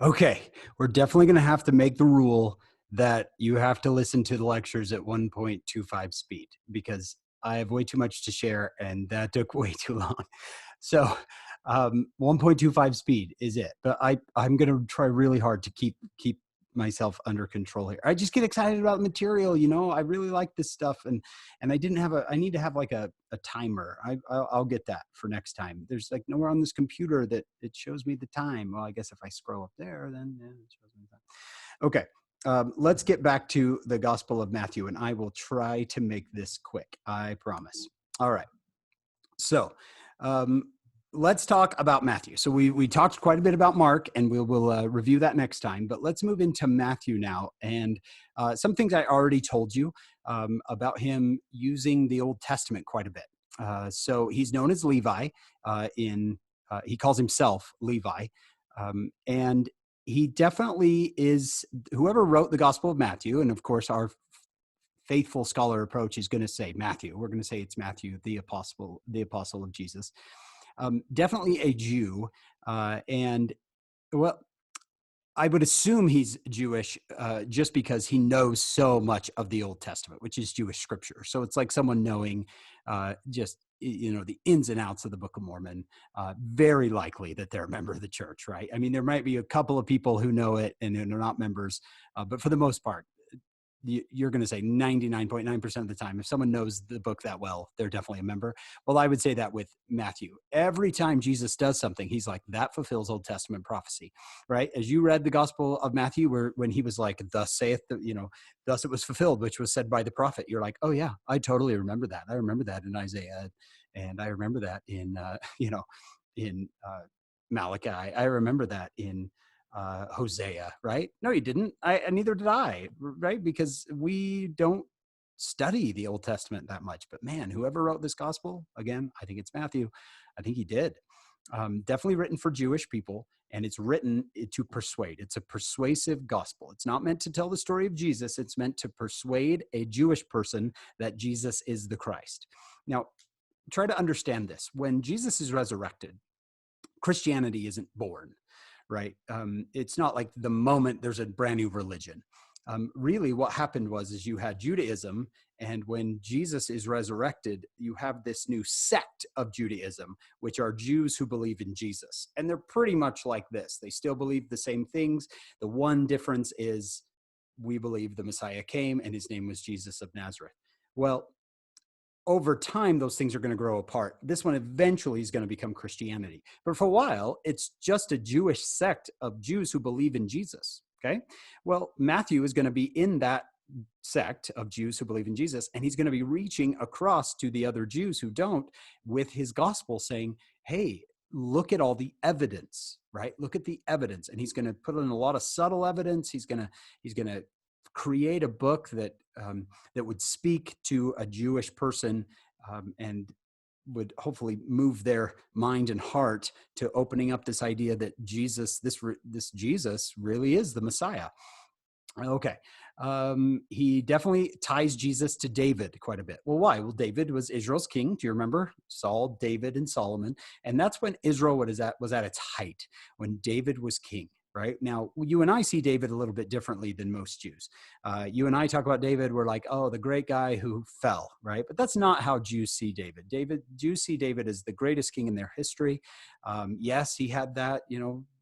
Okay, we're definitely going to have to make the rule that you have to listen to the lectures at 1.25 speed because I have way too much to share and that took way too long. So 1.25 speed is it. But I'm going to try really hard to keep myself under control here. I just get excited about material, you know. I really like this stuff and I need to have like a timer. I'll get that for next time. There's like nowhere on this computer that it shows me the time. Well, I guess if I scroll up there, then yeah, it shows me the time. Okay. Let's get back to the Gospel of Matthew, and I will try to make this quick. I promise. All right. So um, let's talk about Matthew. So we talked quite a bit about Mark, and we'll review that next time. But let's move into Matthew now. And some things I already told you about him using the Old Testament quite a bit. So he's known as Levi. He calls himself Levi, and he definitely is. Whoever wrote the Gospel of Matthew, and of course our faithful scholar approach is going to say Matthew. We're going to say it's Matthew, the apostle of Jesus. Definitely a Jew, and well, I would assume he's Jewish just because he knows so much of the Old Testament, which is Jewish scripture. So it's like someone knowing just the ins and outs of the Book of Mormon. Very likely that they're a member of the church, right? I mean, there might be a couple of people who know it and they're not members, but for the most part, you're going to say 99.9% of the time, if someone knows the book that well, they're definitely a member. Well, I would say that with Matthew. Every time Jesus does something, he's like, that fulfills Old Testament prophecy, right? As you read the Gospel of Matthew, when he was like, thus saith, thus it was fulfilled, which was said by the prophet. You're like, oh yeah, I totally remember that. I remember that in Isaiah, and I remember that in, in Malachi. I remember that in Hosea, right? No, you didn't. And neither did I, right? Because we don't study the Old Testament that much. But man, whoever wrote this gospel, again, I think it's Matthew. I think he did. Definitely written for Jewish people, and it's written to persuade. It's a persuasive gospel. It's not meant to tell the story of Jesus. It's meant to persuade a Jewish person that Jesus is the Christ. Now, try to understand this. When Jesus is resurrected, Christianity isn't born, right? It's not like the moment there's a brand new religion. Really what happened is you had Judaism, and when Jesus is resurrected, you have this new sect of Judaism, which are Jews who believe in Jesus. And they're pretty much like this. They still believe the same things. The one difference is we believe the Messiah came and his name was Jesus of Nazareth. Well, over time, those things are going to grow apart. This one eventually is going to become Christianity. But for a while, it's just a Jewish sect of Jews who believe in Jesus. Okay. Well, Matthew is going to be in that sect of Jews who believe in Jesus, and he's going to be reaching across to the other Jews who don't with his gospel saying, hey, look at all the evidence, right? Look at the evidence. And he's going to put in a lot of subtle evidence. He's going to create a book that would speak to a Jewish person and would hopefully move their mind and heart to opening up this idea that Jesus, this Jesus really is the Messiah. Okay. He definitely ties Jesus to David quite a bit. Well, why? Well, David was Israel's king. Do you remember? Saul, David, and Solomon. And that's when Israel was at its height, when David was king. Right now, you and I see David a little bit differently than most Jews. You and I talk about David, we're like, oh, the great guy who fell, right? But that's not how Jews see David. Jews see David as the greatest king in their history. Yes, he had that,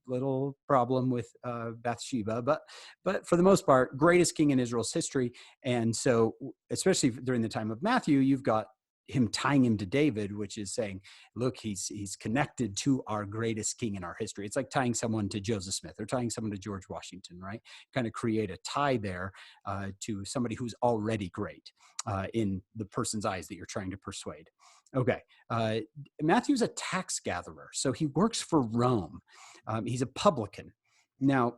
little problem with Bathsheba, but for the most part, greatest king in Israel's history. And so, especially during the time of Matthew, you've got him tying him to David, which is saying, look, he's connected to our greatest king in our history. It's like tying someone to Joseph Smith or tying someone to George Washington, right? Kind of create a tie there to somebody who's already great in the person's eyes that you're trying to persuade. Okay. Matthew's a tax gatherer, so he works for Rome. He's a publican. Now,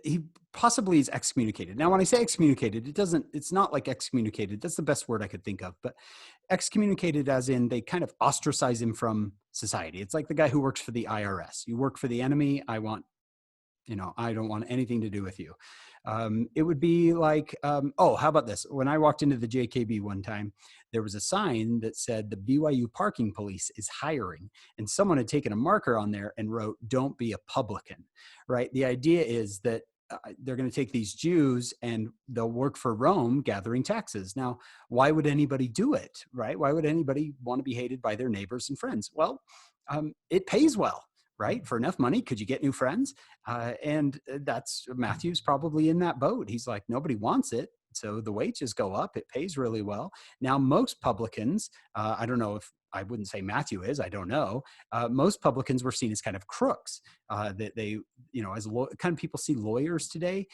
he possibly is excommunicated. Now, when I say excommunicated, it's not like excommunicated. That's the best word I could think of. But excommunicated as in they kind of ostracize him from society. It's like the guy who works for the IRS. You work for the enemy. I want I don't want anything to do with you. It would be like, oh, how about this? When I walked into the JKB one time, there was a sign that said the BYU parking police is hiring. And someone had taken a marker on there and wrote, "Don't be a publican," right? The idea is that they're going to take these Jews and they'll work for Rome gathering taxes. Now, why would anybody do it, right? Why would anybody want to be hated by their neighbors and friends? Well, it pays well, right? For enough money, could you get new friends? And that's Matthew's probably in that boat. He's like, nobody wants it. So the wages go up. It pays really well. Now, most publicans, I don't know if I wouldn't say Matthew is, I don't know. Most publicans were seen as kind of crooks. That they, as kind of people see lawyers today,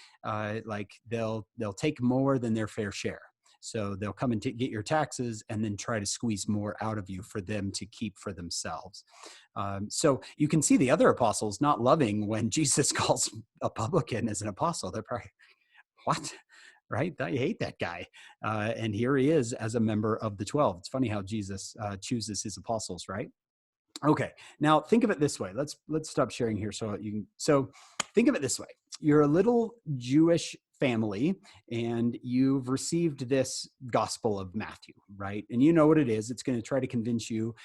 like they'll take more than their fair share. So they'll come and get your taxes and then try to squeeze more out of you for them to keep for themselves. So you can see the other apostles not loving when Jesus calls a publican as an apostle. They're probably, what? Right? I hate that guy. And here he is as a member of the 12. It's funny how Jesus chooses his apostles, right? Okay. Now think of it this way. Let's stop sharing here so think of it this way. You're a little Jewish family and you've received this gospel of Matthew, right? And you know what it is. It's going to try to convince you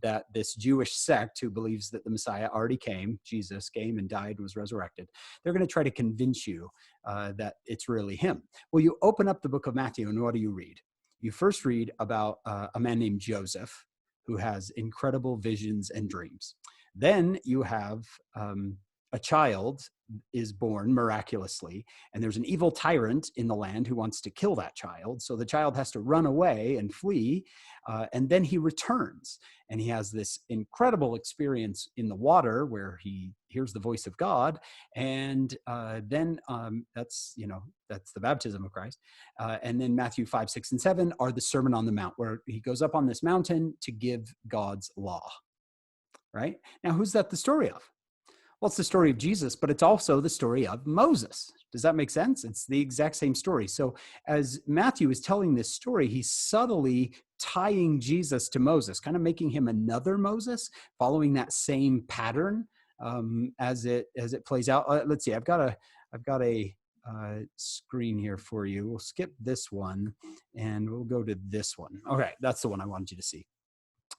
that this Jewish sect who believes that the Messiah already came, Jesus came and died, was resurrected, they're going to try to convince you that it's really him. Well, you open up the book of Matthew and what do you read? You first read about a man named Joseph who has incredible visions and dreams. Then you have a child is born miraculously, and there's an evil tyrant in the land who wants to kill that child. So the child has to run away and flee, and then he returns, and he has this incredible experience in the water where he hears the voice of God, and then that's the baptism of Christ. And then Matthew 5, 6, and 7 are the Sermon on the Mount, where he goes up on this mountain to give God's law. Right? Now, who's that the story of? Well, it's the story of Jesus, but it's also the story of Moses. Does that make sense? It's the exact same story. So as Matthew is telling this story, he's subtly tying Jesus to Moses, kind of making him another Moses, following that same pattern as it plays out. Let's see. I've got a screen here for you. We'll skip this one and we'll go to this one. Okay, that's the one I wanted you to see.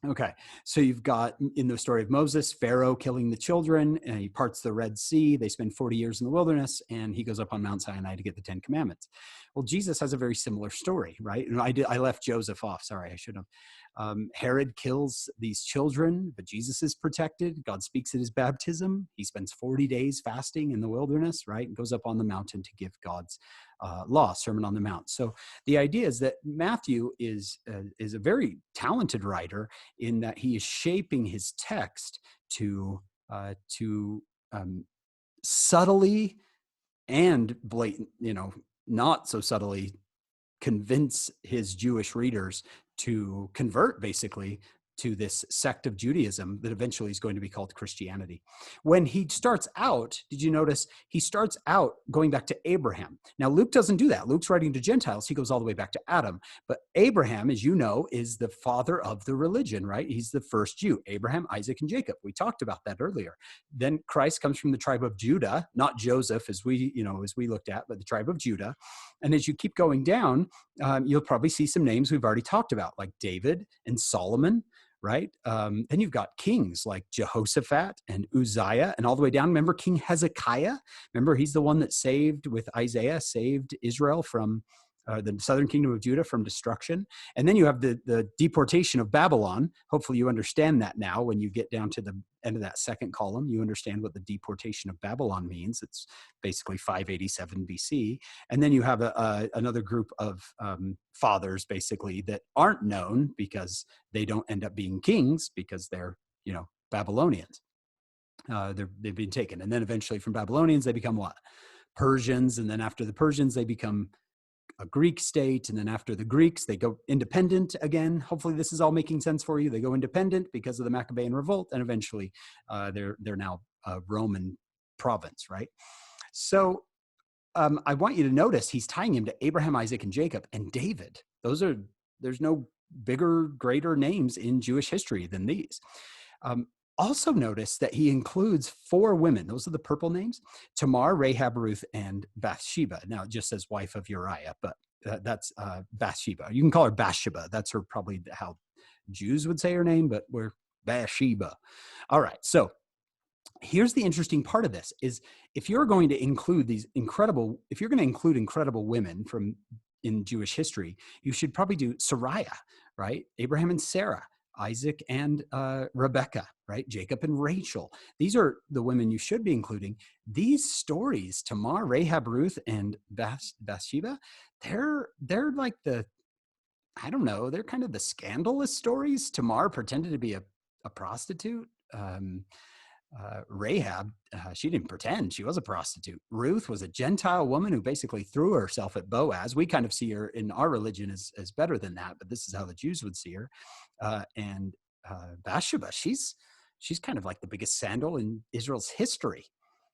Okay, so you've got in the story of Moses, Pharaoh killing the children, and he parts the Red Sea. They spend 40 years in the wilderness, and he goes up on Mount Sinai to get the 10 Commandments. Well, Jesus has a very similar story, right? And I left Joseph off. Sorry, I should have. Herod kills these children, but Jesus is protected. God speaks at his baptism. He spends 40 days fasting in the wilderness, right? And goes up on the mountain to give God's law, Sermon on the Mount. So the idea is that Matthew is a very talented writer in that he is shaping his text to subtly and blatant, not so subtly convince his Jewish readers to convert basically to this sect of Judaism that eventually is going to be called Christianity. When he starts out, did you notice he starts out going back to Abraham? Now, Luke doesn't do that. Luke's writing to Gentiles. He goes all the way back to Adam. But Abraham, as you know, is the father of the religion, right? He's the first Jew, Abraham, Isaac, and Jacob. We talked about that earlier. Then Christ comes from the tribe of Judah, not Joseph, as we looked at, but the tribe of Judah. And as you keep going down, you'll probably see some names we've already talked about, like David and Solomon, right? Then you've got kings like Jehoshaphat and Uzziah, and all the way down. Remember King Hezekiah? Remember, he's the one that saved Israel from the southern kingdom of Judah from destruction. And then you have the deportation of Babylon. Hopefully you understand that now. When you get down to the end of that second column, you understand what the deportation of Babylon means. It's basically 587 BC. And then you have another group of fathers basically that aren't known because they don't end up being kings because they're, Babylonians. They've been taken. And then eventually from Babylonians, they become what? Persians. And then after the Persians, they become a Greek state, and then after the Greeks, they go independent again. Hopefully this is all making sense for you. They go independent because of the Maccabean revolt, and eventually they're now a Roman province, right? So I want you to notice he's tying him to Abraham, Isaac, and Jacob, and David. There's no bigger, greater names in Jewish history than these. Also notice that he includes 4 women. Those are the purple names: Tamar, Rahab, Ruth, and Bathsheba. Now it just says wife of Uriah, but that's Bathsheba. You can call her Bathsheba. That's her, probably how Jews would say her name, but we're Bathsheba. All right. So here's the interesting part of this is, if you're going to include incredible women from in Jewish history, you should probably do Sariah, right? Abraham and Sarah, Isaac and Rebecca, right? Jacob and Rachel. These are the women you should be including. These stories, Tamar, Rahab, Ruth, and Bathsheba, they're like I don't know, they're kind of the scandalous stories. Tamar pretended to be a prostitute. Rahab, she didn't pretend, she was a prostitute. Ruth was a Gentile woman who basically threw herself at Boaz. We kind of see her in our religion as better than that, but this is how the Jews would see her. And Bathsheba, she's kind of like the biggest scandal in Israel's history.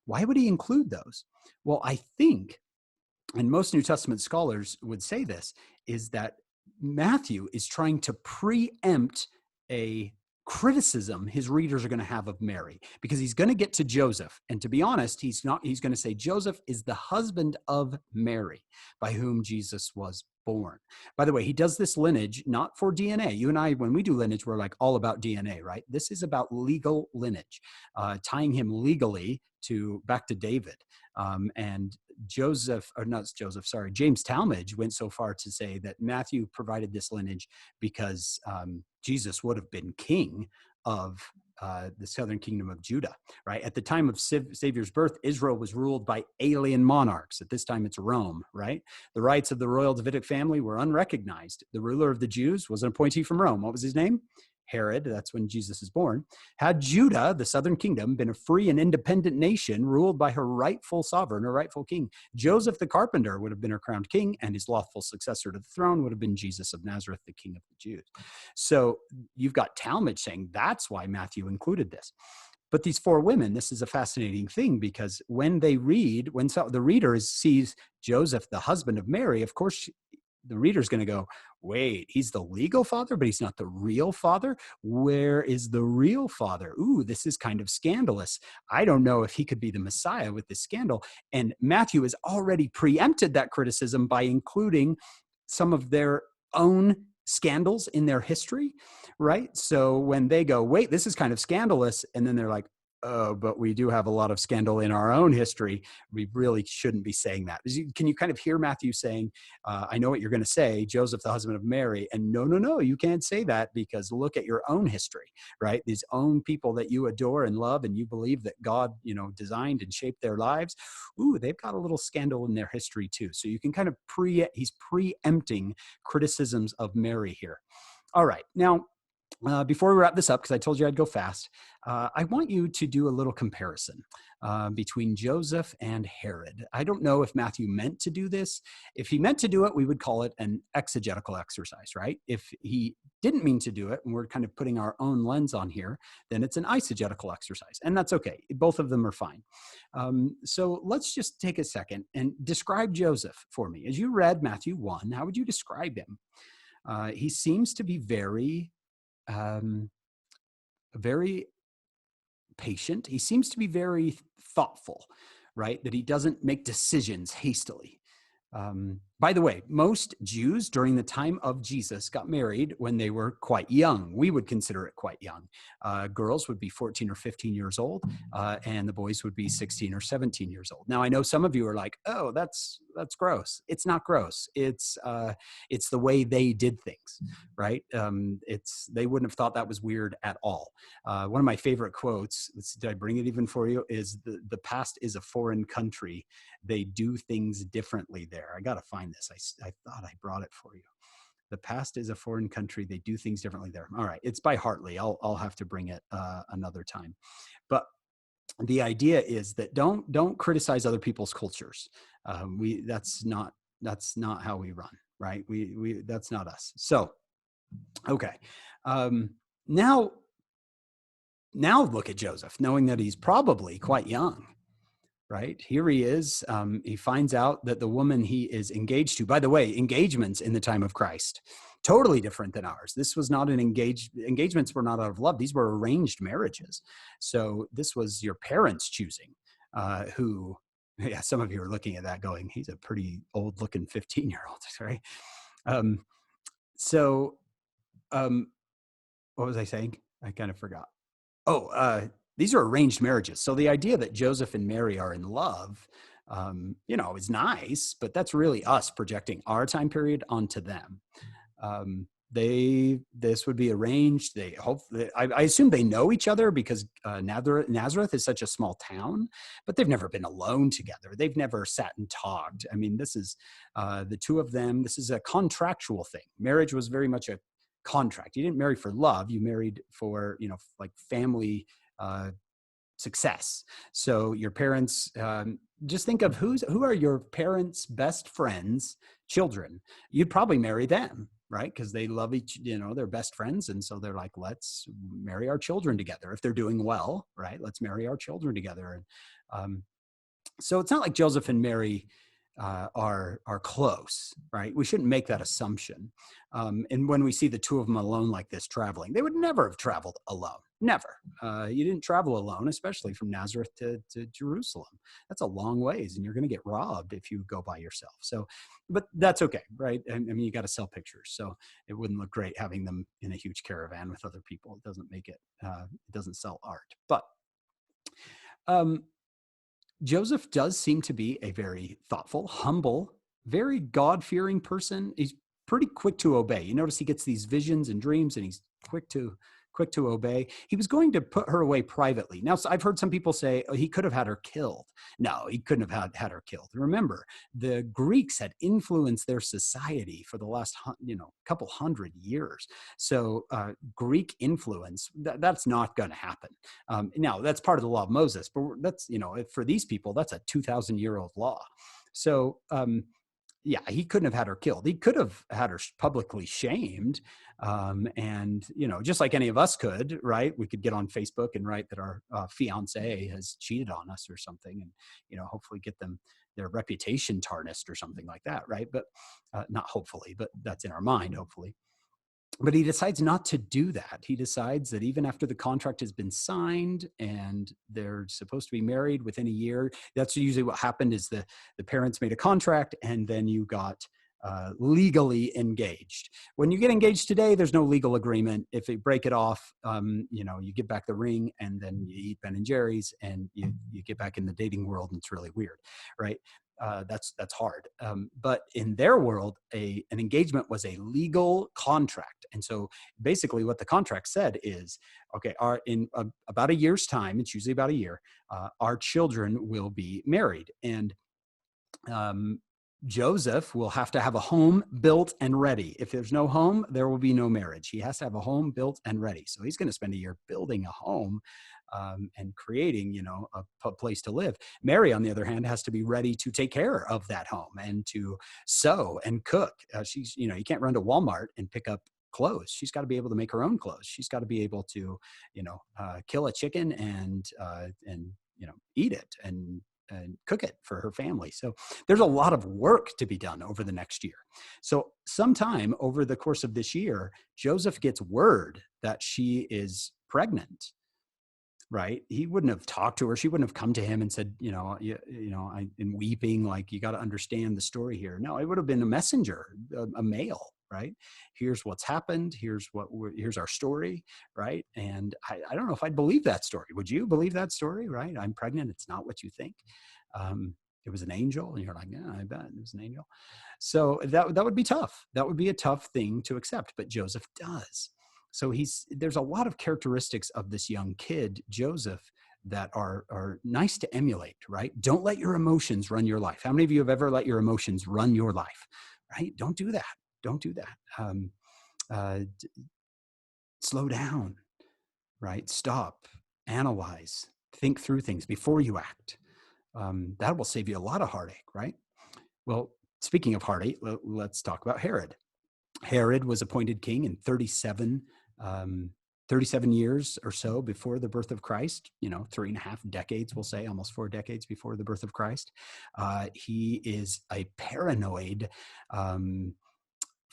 Why would he include those? Well, I think, and most New Testament scholars would say this, is that Matthew is trying to preempt a criticism his readers are going to have of Mary, because he's going to get to Joseph. And to be honest, he's going to say Joseph is the husband of Mary, by whom Jesus was born. By the way, he does this lineage not for DNA. You and I, when we do lineage, we're like all about DNA, right? This is about legal lineage, tying him legally back to David. And James Talmage went so far to say that Matthew provided this lineage because Jesus would have been king of the southern kingdom of Judah, right? At the time of Savior's birth, Israel was ruled by alien monarchs. At this time, it's Rome, right? The rights of the royal Davidic family were unrecognized. The ruler of the Jews was an appointee from Rome. What was his name? Herod. That's when Jesus is born. Had Judah, the southern kingdom, been a free and independent nation ruled by her rightful sovereign, her rightful king, Joseph the carpenter would have been her crowned king, and his lawful successor to the throne would have been Jesus of Nazareth, the king of the Jews. So you've got Talmage saying that's why Matthew included this. But these 4 women, this is a fascinating thing, because when the reader sees Joseph, the husband of Mary, of course, the reader's going to go, wait, he's the legal father, but he's not the real father. Where is the real father? Ooh, this is kind of scandalous. I don't know if he could be the Messiah with this scandal. And Matthew has already preempted that criticism by including some of their own scandals in their history, right? So when they go, wait, this is kind of scandalous, and then they're like, oh, but we do have a lot of scandal in our own history, we really shouldn't be saying that. Can you kind of hear Matthew saying, I know what you're going to say, Joseph, the husband of Mary, and no, you can't say that, because look at your own history, right? These own people that you adore and love, and you believe that God, designed and shaped their lives. Ooh, they've got a little scandal in their history too. So you can kind of he's preempting criticisms of Mary here. All right. Now, before we wrap this up, because I told you I'd go fast, I want you to do a little comparison between Joseph and Herod. I don't know if Matthew meant to do this. If he meant to do it, we would call it an exegetical exercise, right? If he didn't mean to do it, and we're kind of putting our own lens on here, then it's an eisegetical exercise, and that's okay. Both of them are fine. So let's just take a second and describe Joseph for me. As you read Matthew 1, how would you describe him? He seems to be very patient. He seems to be very thoughtful, right? That he doesn't make decisions hastily. By the way, most Jews during the time of Jesus got married when they were quite young. We would consider it quite young. Girls would be 14 or 15 years old, and the boys would be 16 or 17 years old. Now, I know some of you are like, oh, that's gross. It's not gross. It's the way they did things, right? They wouldn't have thought that was weird at all. One of my favorite quotes, did I bring it even for you, is the past is a foreign country. They do things differently there. I got to find this. I thought I brought it for you. The past is a foreign country. They do things differently there. All right. It's by Hartley. I'll have to bring it another time. But the idea is that don't criticize other people's cultures. That's not how we run, right? That's not us. So, okay. Now look at Joseph, knowing that he's probably quite young. Right? Here he is. He finds out that the woman he is engaged to, by the way, engagements in the time of Christ totally different than ours. This was not an engagements were not out of love. These were arranged marriages. So this was your parents choosing who, yeah, some of you are looking at that going, he's a pretty old looking 15-year-old, right? Um, so what was I saying? I kind of forgot. Oh, these are arranged marriages. So the idea that Joseph and Mary are in love, is nice, but that's really us projecting our time period onto them. This would be arranged. They hope, I assume they know each other because Nazareth is such a small town, but they've never been alone together. They've never sat and talked. I mean, this is the two of them. This is a contractual thing. Marriage was very much a contract. You didn't marry for love. You married for, like family success. So your parents, just think of who are your parents' best friends' children. You'd probably marry them, right? Because they love they're best friends. And so they're like, let's marry our children together. If they're doing well, right? Let's marry our children together. And so it's not like Joseph and Mary are close, right? We shouldn't make that assumption. And when we see the two of them alone like this traveling, they would never have traveled alone. Never. You didn't travel alone, especially from Nazareth to Jerusalem. That's a long ways, and you're going to get robbed if you go by yourself. So, but that's okay, right? I mean, you got to sell pictures, so it wouldn't look great having them in a huge caravan with other people. It doesn't make it. It doesn't sell art. But Joseph does seem to be a very thoughtful, humble, very God-fearing person. He's pretty quick to obey. You notice he gets these visions and dreams, and he's quick to obey. He was going to put her away privately. Now, so I've heard some people say, oh, he could have had her killed. No, he couldn't have had her killed. Remember, the Greeks had influenced their society for the last couple hundred years. So Greek influence, that's not going to happen. Now, that's part of the law of Moses, but that's, for these people, that's a 2,000-year-old law. So yeah, he couldn't have had her killed. He could have had her publicly shamed. And, just like any of us could, right? We could get on Facebook and write that our fiance has cheated on us or something, and, hopefully get their reputation tarnished or something like that, right? But not hopefully, but that's in our mind, hopefully. But he decides not to do that. He decides that even after the contract has been signed and they're supposed to be married within a year, that's usually what happened is the parents made a contract and then you got legally engaged. When you get engaged today, there's no legal agreement. If you break it off, you give back the ring and then you eat Ben and Jerry's and you get back in the dating world, and it's really weird, right? That's hard. But in their world, an engagement was a legal contract. And so basically what the contract said is, okay, in about a year's time, it's usually about a year, our children will be married. And Joseph will have to have a home built and ready. If there's no home, there will be no marriage. He has to have a home built and ready. So he's going to spend a year building a home and creating, a place to live. Mary, on the other hand, has to be ready to take care of that home and to sew and cook. She's, you can't run to Walmart and pick up clothes. She's got to be able to make her own clothes. She's got to be able to, kill a chicken and eat it and cook it for her family. So there's a lot of work to be done over the next year. So sometime over the course of this year, Joseph gets word that she is pregnant. Right? He wouldn't have talked to her. She wouldn't have come to him and said, in weeping, like, you got to understand the story here. No, it would have been a messenger, a mail, right? Here's what's happened. Here's our story, right? And I don't know if I'd believe that story. Would you believe that story, right? I'm pregnant. It's not what you think. It was an angel. And you're like, yeah, I bet it was an angel. So that would be tough. That would be a tough thing to accept, but Joseph does. So there's a lot of characteristics of this young kid, Joseph, that are nice to emulate, right? Don't let your emotions run your life. How many of you have ever let your emotions run your life, right? Don't do that. Don't do that. Slow down, right? Stop, analyze, think through things before you act. That will save you a lot of heartache, right? Well, speaking of heartache, let's talk about Herod. Herod was appointed king in 37 years or so before the birth of Christ, 3.5 decades, we'll say, almost 4 decades before the birth of Christ. He is a paranoid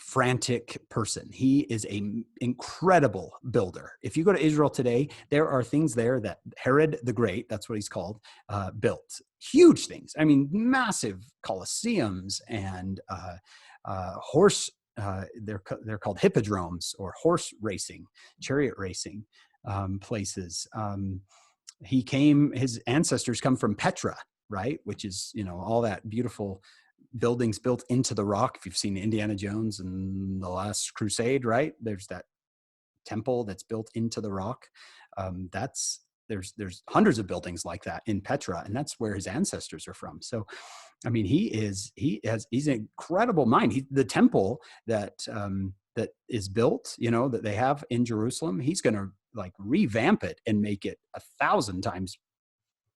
frantic person. He is an incredible builder. If you go to Israel today, there are things there that Herod the Great, that's what he's called, built. Huge things. I mean, massive colosseums and horse. They're called hippodromes, or horse racing, chariot racing places. His ancestors come from Petra, right? Which is, all that beautiful buildings built into the rock. If you've seen Indiana Jones and the Last Crusade, right? There's that temple that's built into the rock. There's hundreds of buildings like that in Petra, and that's where his ancestors are from. So, I mean, he's an incredible mind. The temple that is built, that they have in Jerusalem, he's going to like revamp it and make it 1,000 times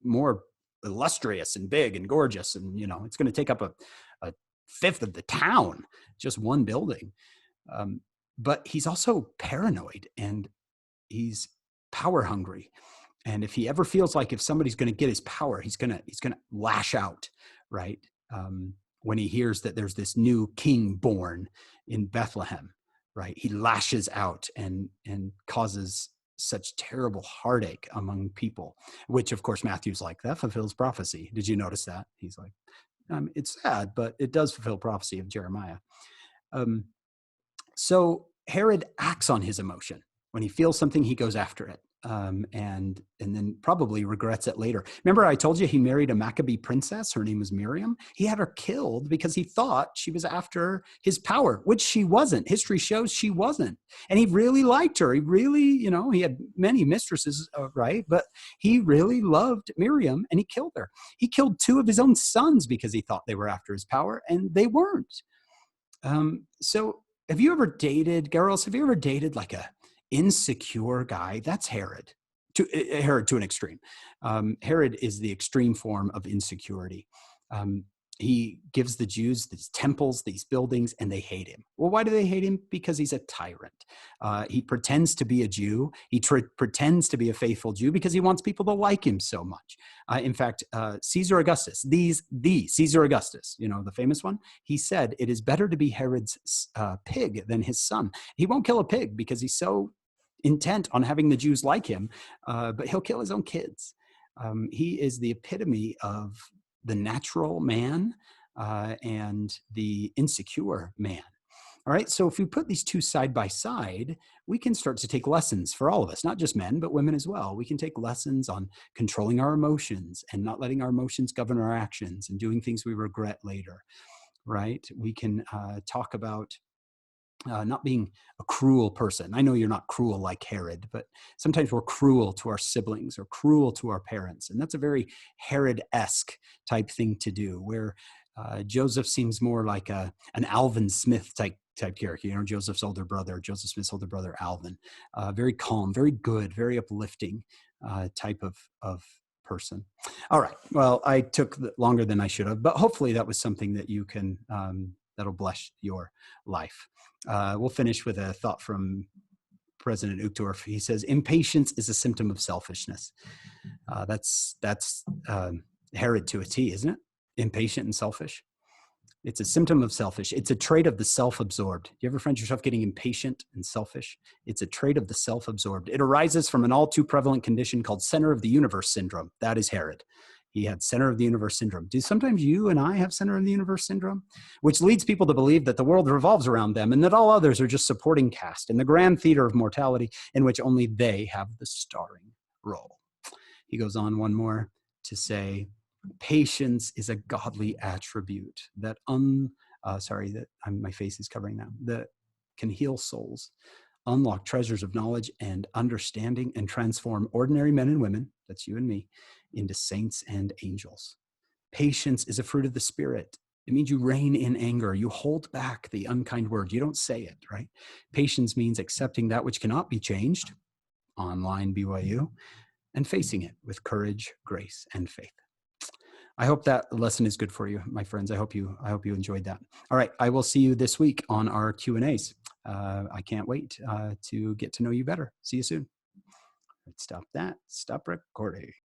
more illustrious and big and gorgeous. And, it's going to take up a fifth of the town, just one building. But he's also paranoid, and he's power hungry. And if he ever feels like if somebody's going to get his power, he's going to lash out, right? When he hears that there's this new king born in Bethlehem, right? He lashes out and causes such terrible heartache among people, which of course Matthew's like, that fulfills prophecy. Did you notice that? He's like, it's sad, but it does fulfill prophecy of Jeremiah. So Herod acts on his emotion. When he feels something, he goes after it. And then probably regrets it later. Remember, I told you he married a Maccabee princess. Her name was Miriam. He had her killed because he thought she was after his power, which she wasn't. History shows she wasn't. And he really liked her. He really, he had many mistresses, right? But he really loved Miriam, and he killed her. He killed 2 of his own sons because he thought they were after his power, and they weren't. So have you ever dated, girls, have you ever dated like a insecure guy? That's Herod to an extreme. Herod is the extreme form of insecurity. He gives the Jews these temples, these buildings, and they hate him. Well, why do they hate him? Because he's a tyrant. He pretends to be a Jew. He pretends to be a faithful Jew because he wants people to like him so much. In fact, Caesar Augustus, the Caesar Augustus, the famous one, he said, it is better to be Herod's pig than his son. He won't kill a pig because he's so intent on having the Jews like him, but he'll kill his own kids. He is the epitome of the natural man and the insecure man. All right, so if we put these two side by side, we can start to take lessons for all of us, not just men, but women as well. We can take lessons on controlling our emotions and not letting our emotions govern our actions and doing things we regret later, right? We can talk about not being a cruel person. I know you're not cruel like Herod, but sometimes we're cruel to our siblings or cruel to our parents. And that's a very Herod-esque type thing to do, where Joseph seems more like an Alvin Smith type character, Joseph Smith's older brother, Alvin. Very calm, very good, very uplifting type of person. All right. Well, I took longer than I should have, but hopefully that was something that you can, that'll bless your life. We'll finish with a thought from President Uchtdorf. He says, impatience is a symptom of selfishness. That's Herod to a T, isn't it? Impatient and selfish. It's a symptom of selfish. It's a trait of the self-absorbed. You ever find yourself getting impatient and selfish? It's a trait of the self-absorbed. It arises from an all too prevalent condition called center of the universe syndrome. That is Herod. He had center of the universe syndrome. Do sometimes you and I have center of the universe syndrome? Which leads people to believe that the world revolves around them and that all others are just supporting cast in the grand theater of mortality in which only they have the starring role. He goes on one more to say, patience is a godly attribute that my face is covering now, that can heal souls, unlock treasures of knowledge and understanding, and transform ordinary men and women, that's you and me, into saints and angels. Patience is a fruit of the Spirit. It means you rein in anger. You hold back the unkind word. You don't say it, right? Patience means accepting that which cannot be changed, online BYU, and facing it with courage, grace, and faith. I hope that lesson is good for you, my friends. I hope you enjoyed that. All right, I will see you this week on our Q&As. I can't wait to get to know you better. See you soon. Let's stop recording.